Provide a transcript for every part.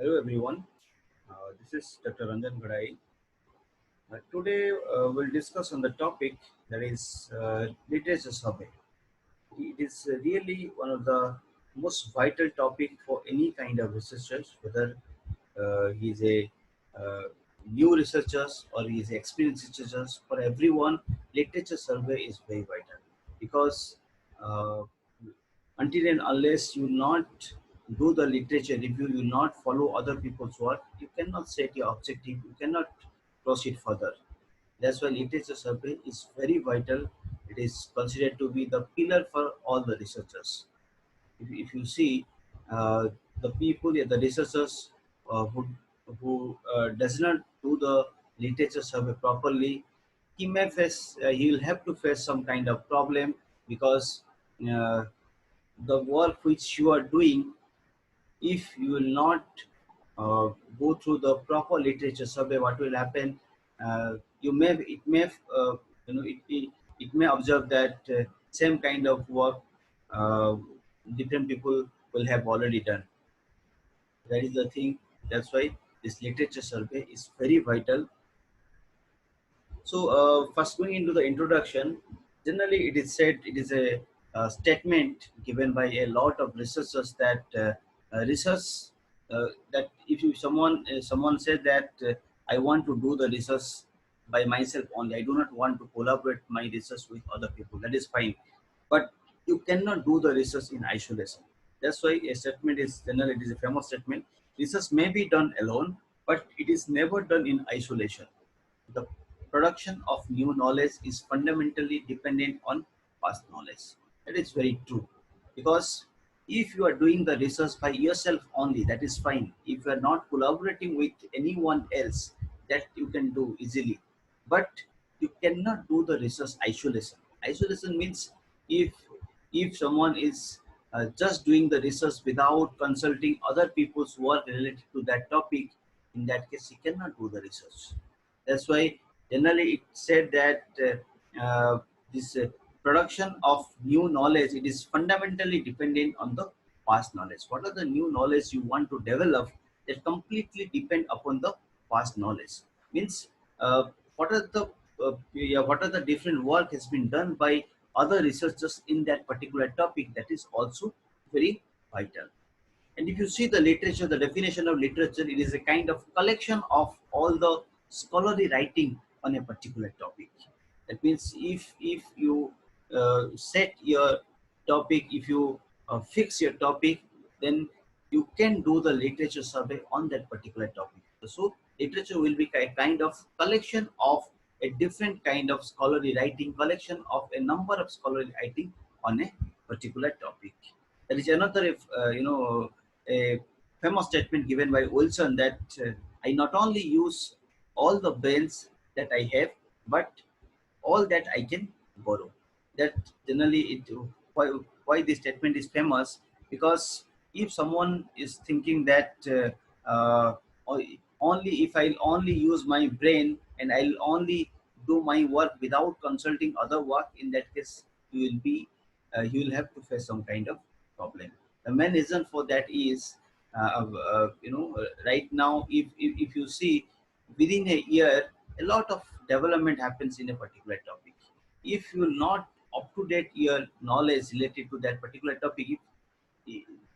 Hello everyone, this is Dr. Ranjan Gadai. Today we'll discuss on the topic that is literature survey. It is really one of the most vital topic for any kind of researchers, whether he is a uh, new researchers or he is experienced researchers. For everyone, literature survey is very vital because uh, until and unless you not do the literature review, you not follow other people's work, you cannot set your objective, you cannot proceed further. That's why literature survey is very vital. It is considered to be the pillar for all the researchers. If you see the people, yeah, the researchers who does not do the literature survey properly, he will have to face some kind of problem because uh, the work which you are doing, if you will not uh, go through the proper literature survey, what will happen, you may it may you know it may observe that same kind of work uh, different people will have already done. That is the thing. That's why this literature survey is very vital. So, first going into the introduction, generally it is said, it is a statement given by a lot of researchers that research that if you someone said that I want to do the research by myself only, I do not want to collaborate my research with other people. That is fine, but you cannot do the research in isolation. That's why a statement is generally, it is a famous statement. Research may be done alone, but it is never done in isolation. The production of new knowledge is fundamentally dependent on past knowledge. That is very true. Because if you are doing the research by yourself only, that is fine. If you are not collaborating with anyone else, that you can do easily. But you cannot do the research isolation. Isolation means if if someone is just doing the research without consulting other people's work related to that topic, in that case he cannot do the research. That's why generally it said that this production of new knowledge, it is fundamentally dependent on the past knowledge. What are the new knowledge you want to develop that completely depend upon the past knowledge? Means what are the what are the different work has been done by other researchers in that particular topic, that is also very vital. And if you see the literature, the definition of literature, it is a kind of collection of all the scholarly writing on a particular topic. That means if you set your topic, if you fix your topic, then you can do the literature survey on that particular topic. So literature will be a kind of collection of a different kind of scholarly writing, collection of a number of scholarly writing on a particular topic. There is another, a famous statement given by Wilson that I not only use all the brains that I have, but all that I can borrow. That generally why, why this statement is famous, because if someone is thinking that o- only if I'll only use my brain and I'll only do my work without consulting other work, in that case you will have to face some kind of problem. The main reason for that is right now if you see within a year a lot of development happens in a particular topic. If you will not up to date your knowledge related to that particular topic,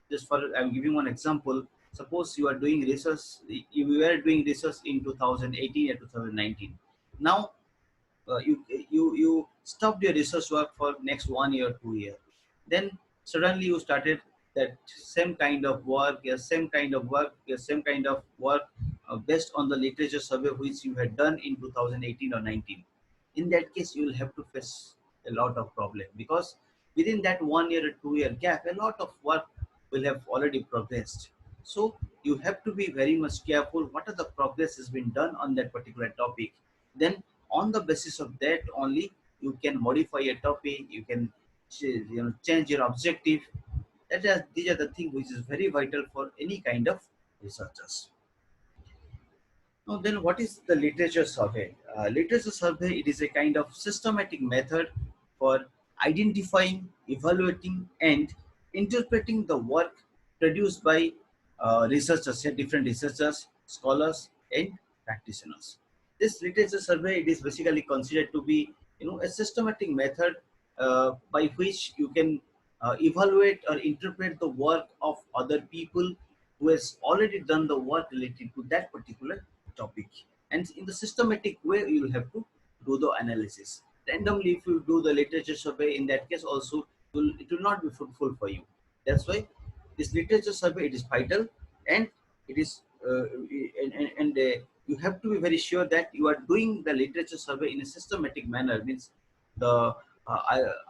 just for I'm giving one example. Suppose you are doing research, you were doing research in 2018 or 2019. Now you stopped your research work for next 1 year, 2 year. Then suddenly you started that same kind of work, your same kind of work based on the literature survey which you had done in 2018 or 19. In that case, you will have to face a lot of problem, because within that 1 year or 2 year gap, a lot of work will have already progressed. So you have to be very much careful what are the progress has been done on that particular topic. Then on the basis of that only you can modify a topic, you can change your objective. These are the things which is very vital for any kind of researchers. Now then, what is the literature survey? Literature survey, it is a kind of systematic method for identifying, evaluating and interpreting the work produced by researchers, different researchers, scholars, and practitioners. This literature survey, it is basically considered to be, a systematic method by which you can evaluate or interpret the work of other people who has already done the work related to that particular topic. And in the systematic way, you will have to do the analysis. Randomly, if you do the literature survey, in that case also, it will not be fruitful for you. That's why this literature survey, it is vital, and it is you have to be very sure that you are doing the literature survey in a systematic manner. Means the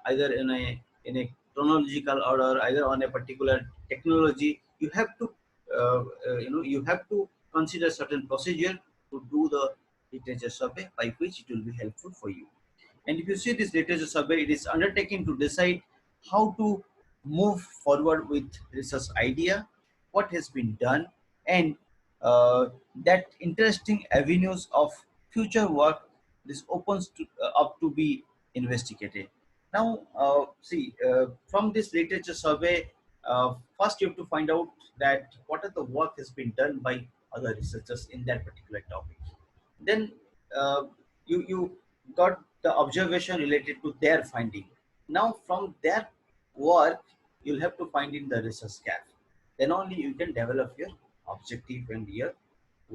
either in a chronological order, either on a particular technology. You have to you have to consider certain procedure to do the literature survey, by which it will be helpful for you. And if you see this literature survey, it is undertaking to decide how to move forward with research idea, what has been done, and that interesting avenues of future work this opens up to be investigated. Now, from this literature survey, first you have to find out that what are the work has been done by other researchers in that particular topic. Then uh, you got the observation related to their finding. Now from their work, you'll have to find in the research gap. Then only you can develop your objective and your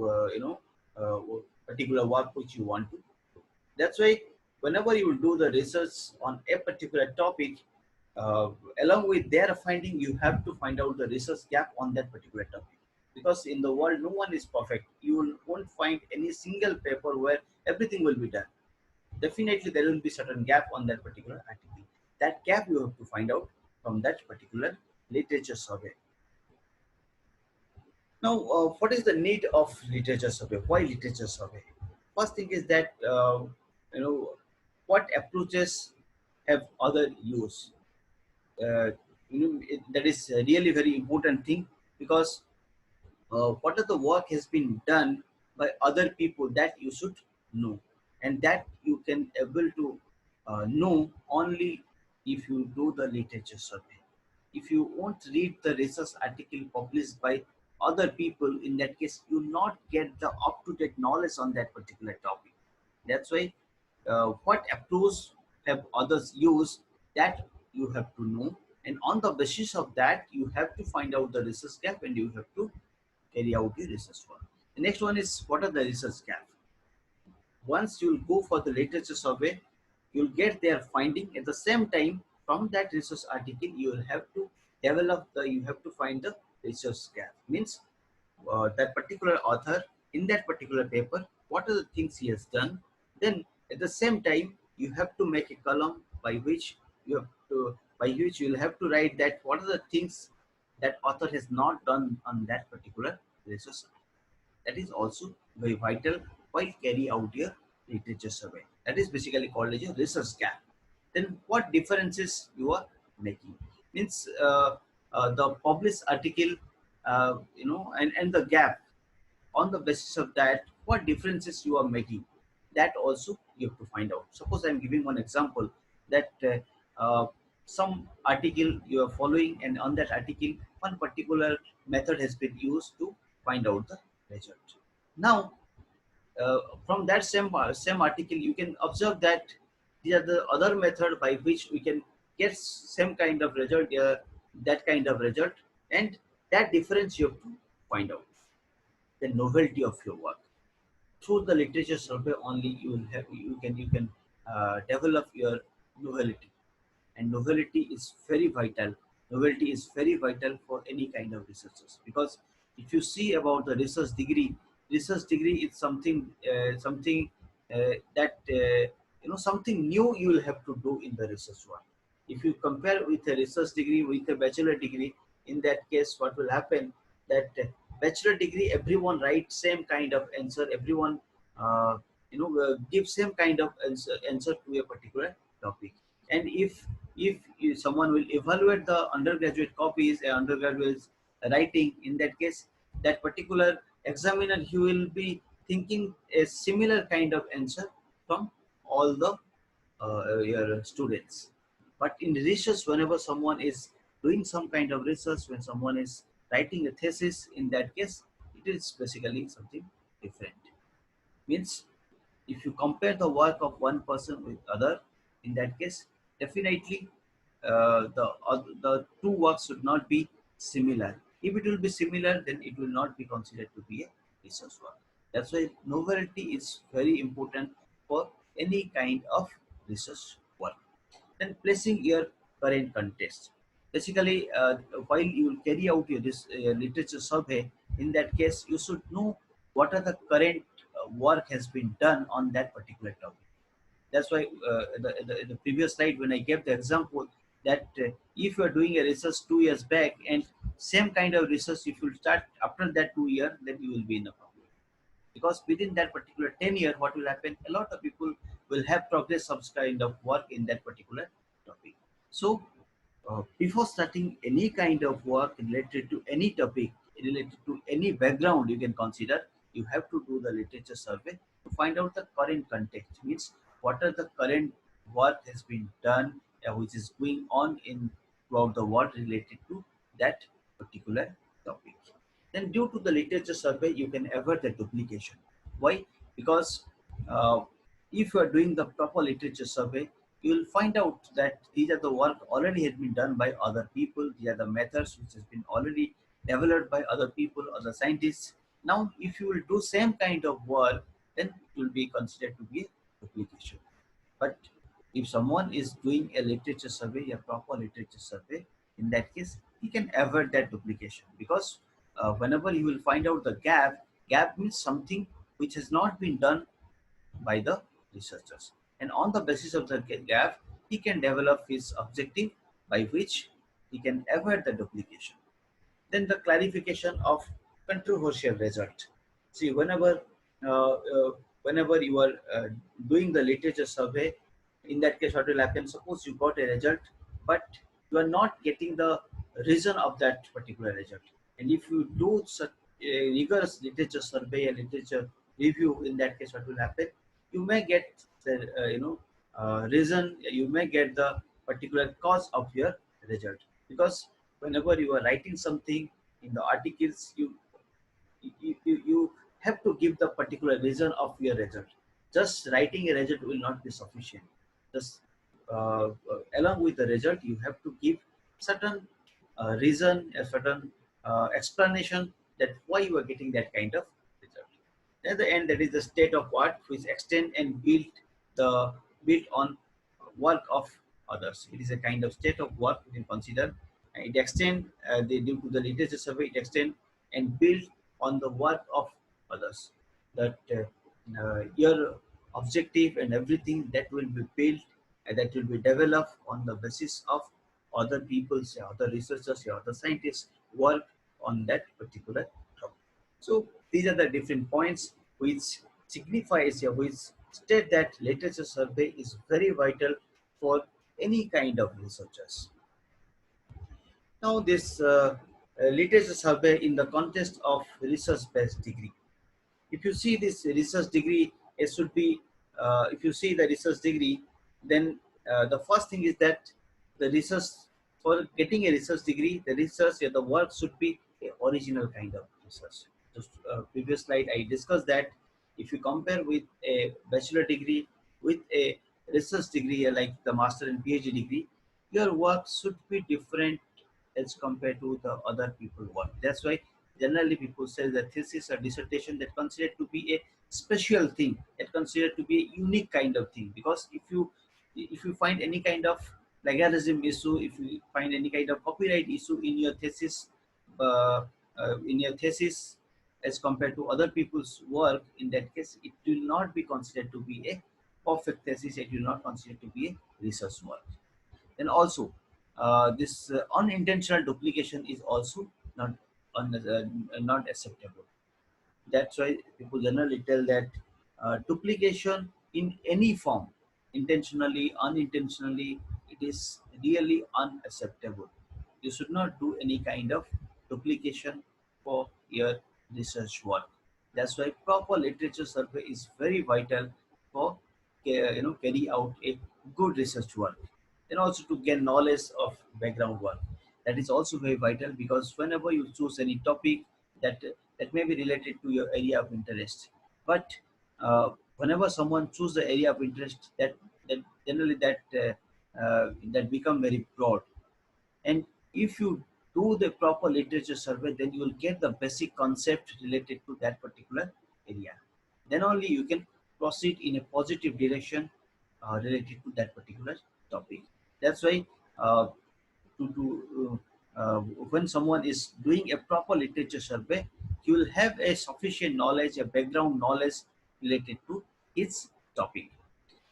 uh, particular work which you want to do. That's why whenever you do the research on a particular topic, uh, along with their finding, you have to find out the research gap on that particular topic. Because in the world, no one is perfect. Won't find any single paper where everything will be done. Definitely, there will be certain gap on that particular article. That gap you have to find out from that particular literature survey. Now, what is the need of literature survey? Why literature survey? First thing is that you know what approaches have other use. Uh, that is a really very important thing, because what are the work has been done by other people that you should know, and that you can able to know only if you do the literature survey. If you won't read the research article published by other people, in that case you not get the up-to-date knowledge on that particular topic. That's why what approach have others used, that you have to know, and on the basis of that you have to find out the research gap, and you have to carry out the research work. The next one is, what are the research gap? Once you'll go for the literature survey, you'll get their finding. At the same time, from that research article, you will have to you have to find the research gap. Means that particular author in that particular paper, what are the things he has done. Then at the same time, you have to make a column by which you'll have to write that what are the things that author has not done on that particular research. That is also very vital while carry out your literature survey. That is basically called as a research gap. Then what differences you are making? Means the published article, and the gap. On the basis of that, what differences you are making, that also you have to find out. Suppose I'm giving one example, that some article you are following, and on that article one particular method has been used to find out the result. Now from that same article, you can observe that these are the other method by which we can get same kind of result, that kind of result, and that difference you have to find out. The novelty of your work, through the literature survey only, you can develop your novelty. And novelty is very vital. Novelty is very vital for any kind of researchers, because if you see about the research degree is something that something new you will have to do in the research work. If you compare with a research degree with a bachelor degree, in that case what will happen, that bachelor degree everyone writes same kind of answer, everyone give same kind of answer to a particular topic. And if someone will evaluate the undergraduate copies, undergraduates writing, in that case that particular examiner, he will be thinking a similar kind of answer from all the your students. But in research, whenever someone is doing some kind of research, when someone is writing a thesis, in that case, it is basically something different. Means if you compare the work of one person with other, in that case, definitely the two works should not be similar. If it will be similar, then it will not be considered to be a research work. That's why novelty is very important for any kind of research work. Then placing your current context. Basically, while you will carry out your this literature survey, in that case, you should know what are the current work has been done on that particular topic. That's why the previous slide, when I gave the example that if you are doing a research 2 years back and same kind of research, if you start after that 2 year, then you will be in a problem. Because within that particular 10 year, what will happen? A lot of people will have progress some kind of work in that particular topic. So before starting any kind of work related to any topic, related to any background, you can consider, you have to do the literature survey to find out the current context. Means what are the current work has been done, which is going on in throughout the world related to that particular topic. Then due to the literature survey, you can avoid the duplication. Why? Because uh, if you are doing the proper literature survey, you will find out that these are the work already has been done by other people. These are the methods which has been already developed by other people, other scientists. Now, if you will do same kind of work, then it will be considered to be a duplication. But if someone is doing a literature survey, a proper literature survey, in that case, he can avoid that duplication because whenever you will find out the gap means something which has not been done by the researchers. And on the basis of the gap, he can develop his objective by which he can avoid the duplication. Then the clarification of controversial result. See, whenever you are doing the literature survey, in that case, what will happen? Suppose you got a result, but you are not getting the reason of that particular result. And if you do such a rigorous literature survey and literature review, in that case, what will happen? You may get the reason. You may get the particular cause of your result, because whenever you are writing something in the articles, you have to give the particular reason of your result. Just writing a result will not be sufficient. Just along with the result, you have to give certain reason, a certain explanation that why you are getting that kind of result. At the end, that is the state of art which extend and the built on work of others. It is a kind of state of work we can consider. It extend due to the literature survey. It extend and build on the work of others. That your objective and everything that will be built and that will be developed on the basis of other people's, other researchers, other scientists work on that particular topic. So these are the different points which signifies here, which state that literature survey is very vital for any kind of researchers. Now this literature survey in the context of research-based degree. If you see this research degree, it should be, if you see the research degree, then the first thing is that the research, for getting a research degree, the research, the work should be a original kind of research. Just previous slide, I discussed that if you compare with a bachelor degree with a research degree like the master and PhD degree, your work should be different as compared to the other people work. That's why generally people say that thesis or dissertation that considered to be a special thing, that considered to be a unique kind of thing. Because if you find any kind of plagiarism issue, if you find any kind of copyright issue uh, in your thesis as compared to other people's work, in that case it will not be considered to be a perfect thesis. It will not considered to be a research work. Then also, this unintentional duplication is also not not acceptable. That's why people generally tell that duplication in any form, intentionally, unintentionally, it is really unacceptable. You should not do any kind of duplication for your research work. That's why proper literature survey is very vital for carry out a good research work. Then also to gain knowledge of background work. That is also very vital, because whenever you choose any topic that that may be related to your area of interest, but whenever someone choose the area of interest, that generally that become very broad. And if you do the proper literature survey, then you will get the basic concept related to that particular area. Then only you can proceed in a positive direction related to that particular topic. That's why uh, when someone is doing a proper literature survey, he will have a sufficient knowledge, a background knowledge related to its topic.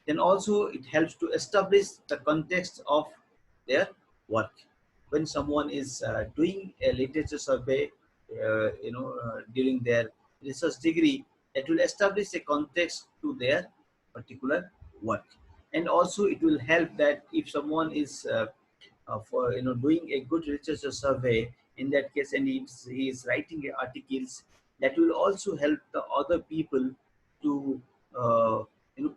Then also it helps to establish the context of their work. When someone is doing a literature survey, during their research degree, it will establish a context to their particular work. And also it will help that if someone is for doing a good research survey in that case, and he is writing articles, that will also help the other people to uh,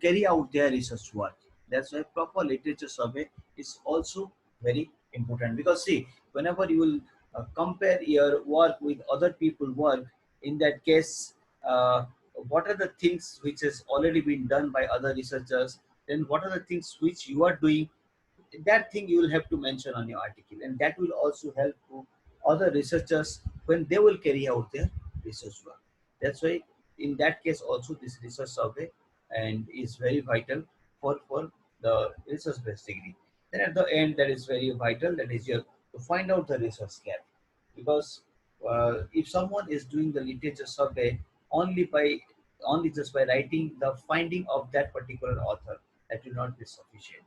carry out their research work. That's why proper literature survey is also very important, because see, whenever you will compare your work with other people work, in that case, what are the things which has already been done by other researchers, then what are the things which you are doing, that thing you will have to mention on your article, and that will also help to other researchers when they will carry out their research work. That's why in that case also this research survey and is very vital for the research based degree. Then at the end, that is very vital, that is your to find out the research gap, because if someone is doing the literature survey only by only just by writing the finding of that particular author, that will not be sufficient,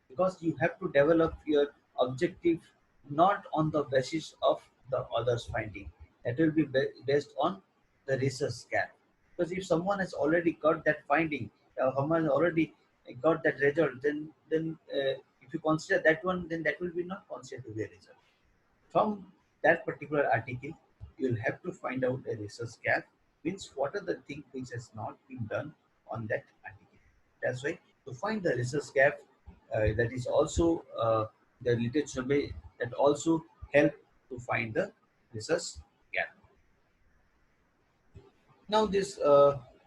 because you have to develop your objective not on the basis of the other's finding. That will be based on the research gap. Because if someone has already got that finding, someone has already got that result, then if you consider that one, then that will be not considered to be a result. From that particular article, you will have to find out a research gap, means what are the things which has not been done on that article. That's why to find the research gap, that is also the literature survey that also help to find the research gap. Now, this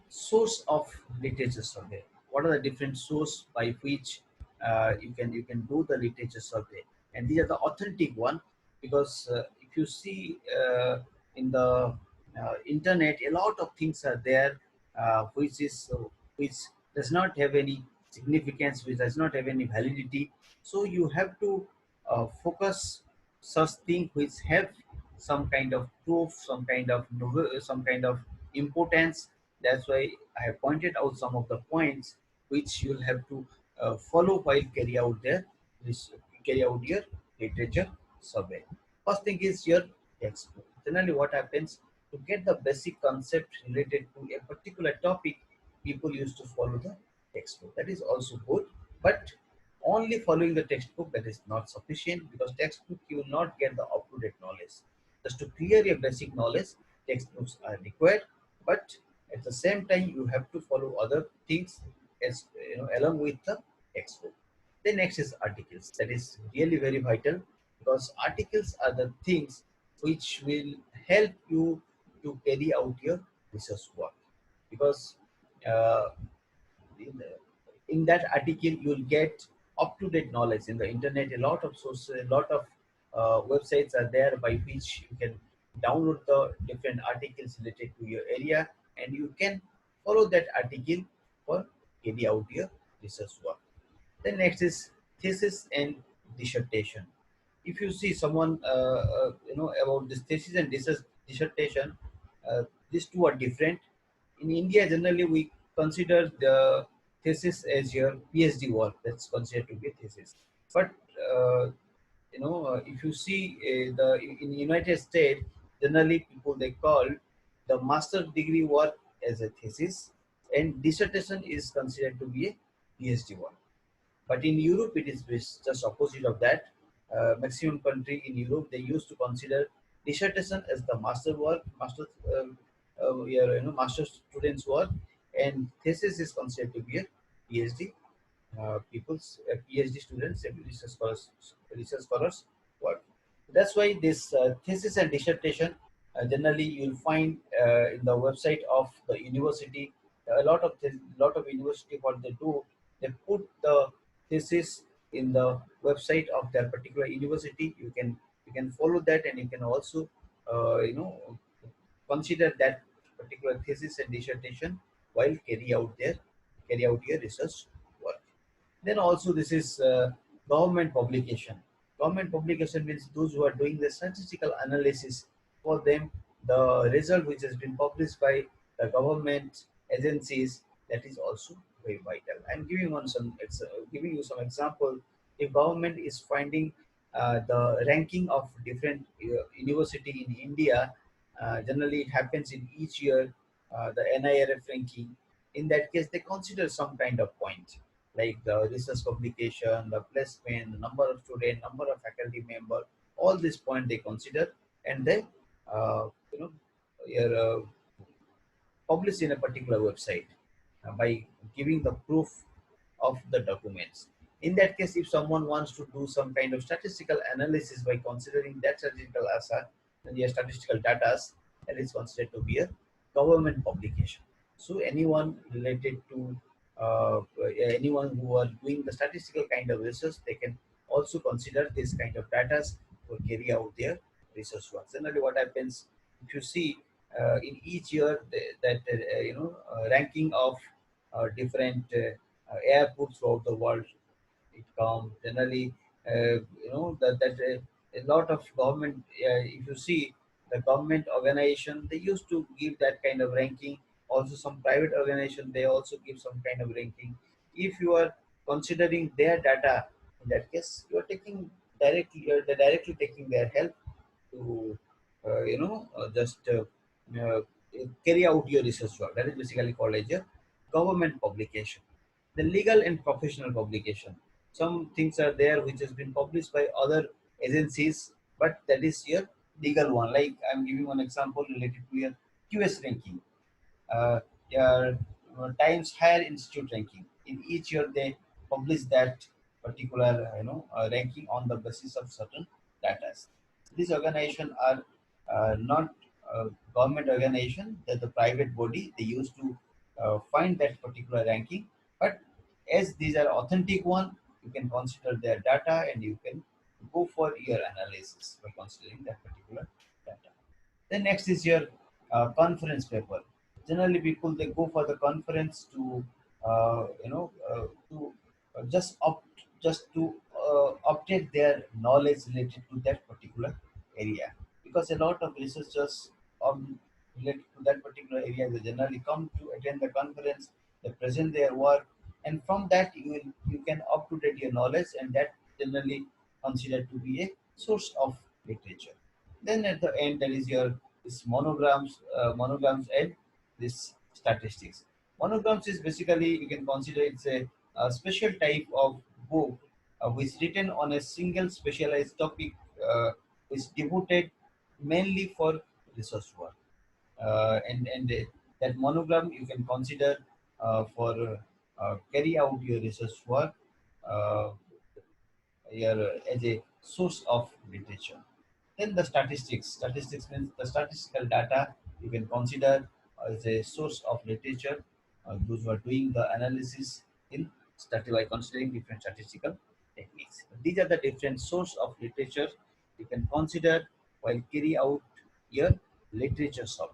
source of literature survey. What are the different source by which you can do the literature survey? And these are the authentic one, because if you see in the internet, a lot of things are there which does not have any significance, which does not have any validity. So you have to focus such things which have some kind of proof, some kind of importance. That's why I have pointed out some of the points which you'll have to follow while this, carry out your literature survey. First thing is your textbook. Generally, what happens, to get the basic concept related to a particular topic, people used to follow the textbook. That is also good, but only following the textbook, that is not sufficient, because textbook you will not get the up-to-date knowledge. Just to clear your basic knowledge, textbooks are required, but at the same time you have to follow other things as along with the textbook. The next is articles. That is really very vital, because articles are the things which will help you to carry out your research work. Because uh, in, in that article you will get up to date knowledge. In the internet, a lot of sources, a lot of websites are there by which you can download the different articles related to your area, and you can follow that article for carry out your research work. Then next is thesis and dissertation. If you see someone about this thesis and dissertation, these two are different. In India, generally we consider the thesis as your PhD work. That's considered to be a thesis. But uh, if you see the in the United States, generally people they call the master degree work as a thesis, and dissertation is considered to be a PhD work. But in Europe, it is just opposite of that. Maximum country in Europe, they used to consider dissertation as the master work, master students' work, and thesis is considered to be a PhD PhD students and research scholars work. That's why this thesis and dissertation, generally you'll find in the website of the university. A lot of university, what they do, they put the thesis in the website of their particular university. You can follow that, and you can also consider that particular thesis and dissertation while carry out your research work. Then also this is government publication. Government publication means those who are doing the statistical analysis. For them, the result which has been published by the government agencies, that is also very vital. I'm giving you some example. If government is finding the ranking of different university in India, generally it happens in each year, the NIRF ranking. In that case, they consider some kind of point like the research publication, the placement, the number of students, number of faculty member, all this point they consider, and they uh, you know are published in a particular website by giving the proof of the documents. In that case, if someone wants to do some kind of statistical analysis by considering that statistical asset, then your statistical data, that is considered to be a government publication. So anyone related to anyone who are doing the statistical kind of research, they can also consider this kind of data to carry out their research work. Generally, what happens, if you see in each year that ranking of different airports throughout the world, it comes generally, that a lot of government, if you see the government organization, they used to give that kind of ranking. Also some private organization, they also give some kind of ranking. If you are considering their data, in that case you are taking they're directly taking their help to just carry out your research work. That is basically called as a government publication. The legal and professional publication. Some things are there which has been published by other agencies, but that is your legal one. Like I'm giving one example related to your QS ranking, your Times Higher Institute ranking. In each year, they publish that particular ranking on the basis of certain data. These organizations are not government organization; that the private body. They used to find that particular ranking, but as these are authentic one, you can consider their data and you can go for your analysis by considering that particular data. Then next is your conference paper. Generally, people they go for the conference to just just to update their knowledge related to that particular area, because a lot of researchers related to that particular area, they generally come to attend the conference, they present their work, and from that you can up to date your knowledge, and that generally considered to be a source of literature. Then at the end, there is your this monograms and this statistics. Monograms is basically, you can consider it's a special type of book which is written on a single specialized topic, is devoted mainly for research work. And that monogram you can consider for carry out your research work, uh, as a source of literature. Then the statistics. Statistics means the statistical data you can consider as a source of literature. Those who are doing the analysis in by considering different statistical techniques. These are the different source of literature you can consider while carry out your literature survey.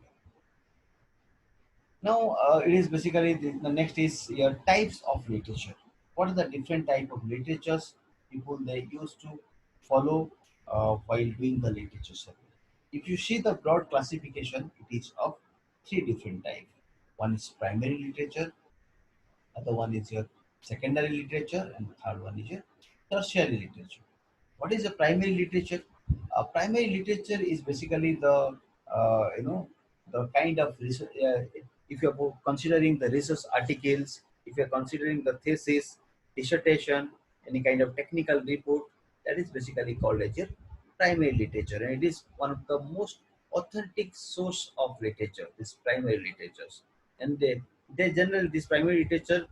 Now, it is basically the next is your types of literature. What are the different type of literatures people they used to follow while doing the literature survey? If you see the broad classification, it is of three different types. One is primary literature, other one is your secondary literature, and the third one is your tertiary literature. What is the primary literature? Primary literature is basically the the kind of research. If you're considering the research articles, if you're considering the thesis, dissertation, any kind of technical report, that is basically called as your primary literature, and it is one of the most authentic source of literature. This primary literatures, and they generally this primary literature,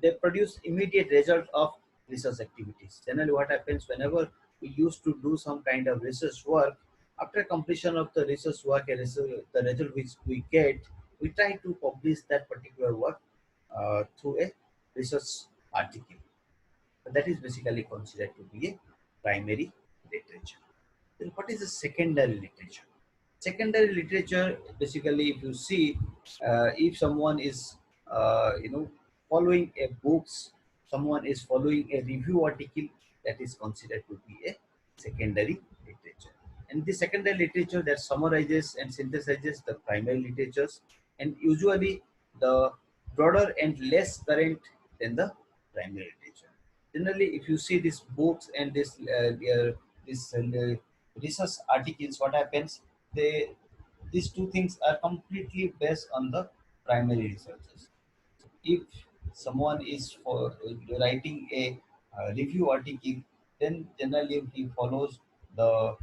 they produce immediate result of research activities. Generally, what happens whenever we used to do some kind of research work. After completion of the research work and the result which we get, we try to publish that particular work through a research article. That is basically considered to be a primary literature. Then what is the secondary literature? Secondary literature, basically, if you see, if someone is, following a books, someone is following a review article, that is considered to be a secondary literature. And the secondary literature that summarizes and synthesizes the primary literatures, and usually the broader and less current than the primary literature. Generally, if you see these books and this research articles, what happens? They These two things are completely based on the primary researches. If someone is for writing a review article, then generally he follows the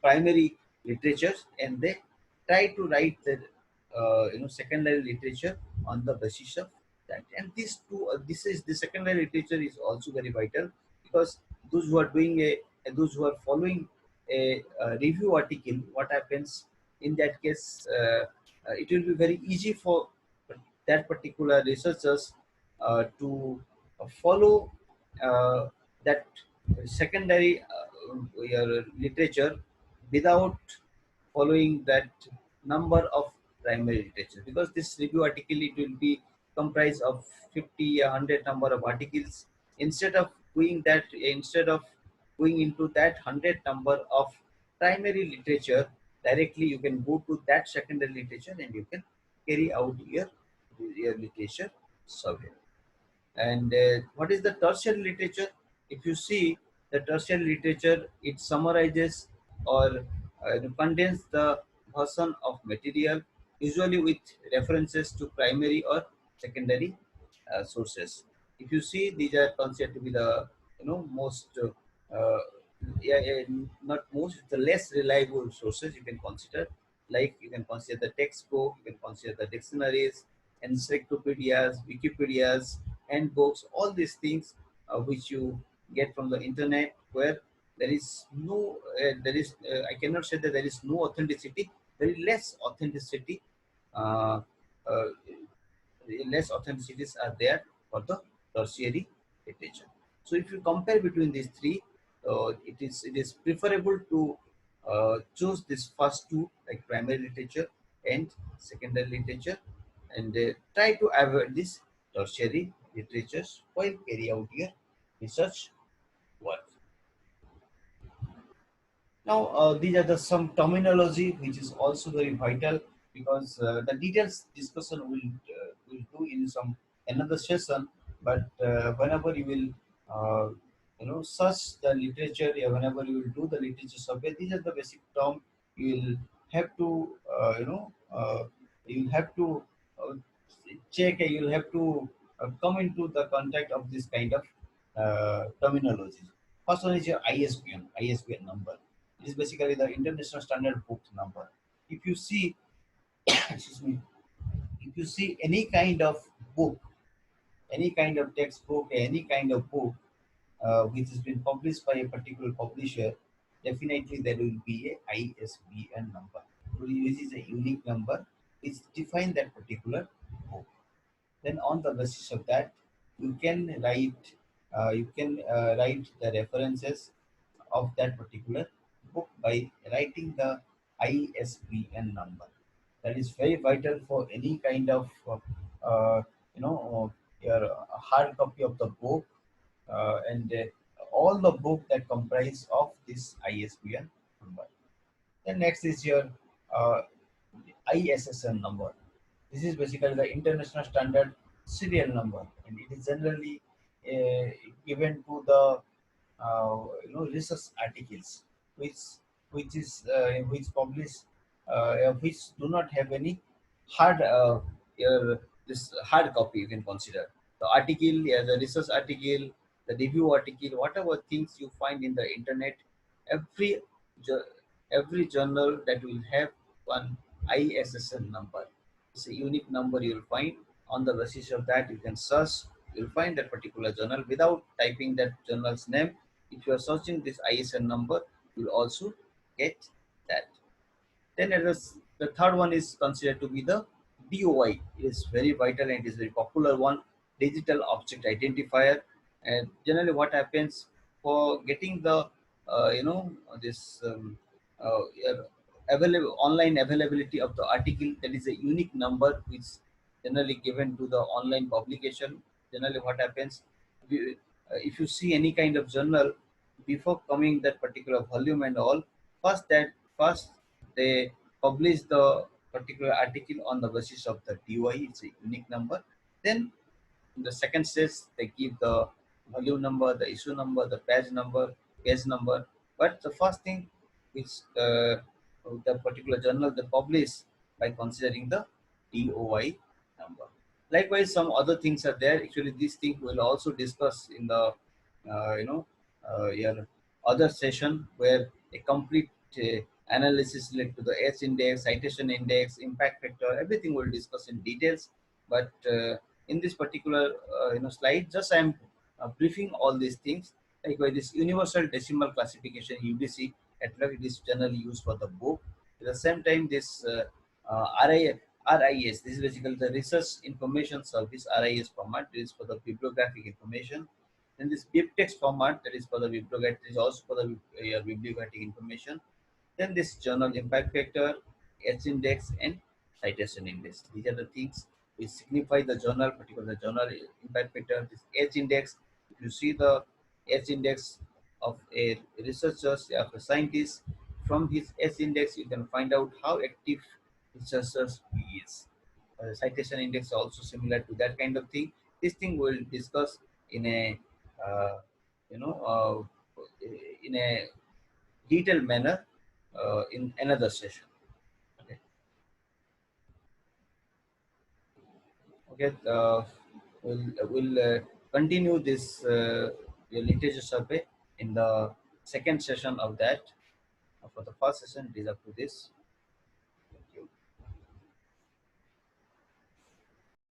primary literatures, and they try to write the secondary literature on the basis of that. And this is the secondary literature is also very vital, because those who are doing a those who are following a review article, what happens in that case? It will be very easy for that particular researchers to follow uh, that secondary literature without following that number of primary literature, because this review article, it will be comprised of 50 100 number of articles. Instead of going into that 100 number of primary literature directly, you can go to that secondary literature and you can carry out your literature survey. And what is the tertiary literature? If you see the tertiary literature, it summarizes or condenses the version of material, usually with references to primary or secondary sources. If you see, these are considered to be the most yeah, yeah, not most, the less reliable sources you can consider. Like, you can consider the textbook, you can consider the dictionaries, encyclopedias, Wikipedias, handbooks, all these things which you get from the internet, where I cannot say that there is no authenticity, very uh, uh, less authenticities are there for the tertiary literature. So if you compare between these three, it is preferable to choose this first two, like primary literature and secondary literature, and try to avoid this tertiary literatures while carry out your research work. Now, these are the some terminology which is also very vital, because the details discussion will do in some another session. But whenever you will search the literature, yeah, whenever you will do the literature survey, these are the basic term you will have to you will have to uh, check. You will have to come into the contact of this kind of terminology. First one is your ISBN number. It is basically the International Standard Book number. If you see, excuse me, if you see any kind of book, any kind of textbook, any kind of book which has been published by a particular publisher, definitely there will be a ISBN number, which is a unique number which define that particular book. Then on the basis of that, you can write the references of that particular book by writing the ISBN number. That is very vital for any kind of your hard copy of the book, and all the book that comprise of this ISBN number. Then next is your uh, ISSN number. This is basically the international standard serial number, and it is generally uh, given to the research articles which which publish which do not have any hard this hard copy. You can consider the article, yeah, the research article, the review article, whatever things you find in the internet. Every jour- every journal that will have one ISSN number. It's a unique number you'll find. On the basis of that, you can search. You'll find that particular journal without typing that journal's name. If you are searching this ISN number, you will also get that. Then the third one is considered to be the DOI. It is very vital and it is very popular one, digital object identifier. And generally, what happens for getting the this uh, available online availability of the article, that is a unique number which generally given to the online publication. Generally, what happens, if you see any kind of journal before coming that particular volume and all, first they publish the particular article on the basis of the DOI, it's a unique number. Then in the second stage, they give the volume number, the issue number, the page number. But the first thing which the particular journal they publish by considering the DOI number. Likewise, some other things are there. Actually, these things we'll also discuss in the your other session, where a complete analysis related to the H index, citation index, impact factor, everything we'll discuss in details. But in this particular slide, just I'm briefing all these things. Like this universal decimal classification UDC, it is generally used for the book. At the same time, this RIS, this is basically the Research Information Service RIS format. This is for the bibliographic information. Then this BibTeX format, that is for the bibliographic, is also for the bibliographic information. Then this journal impact factor, H index, and citation index. These are the things which signify the journal, particular journal impact factor. This H index, if you see the H index of a researcher, of a scientist, from his H index, you can find out how active researcher he is. Citation index also similar to that kind of thing. This thing we'll discuss in a uh, you know in a detailed manner in another session. Okay, okay. We'll continue this literature survey in the second session of that. For the first session, it is up to this.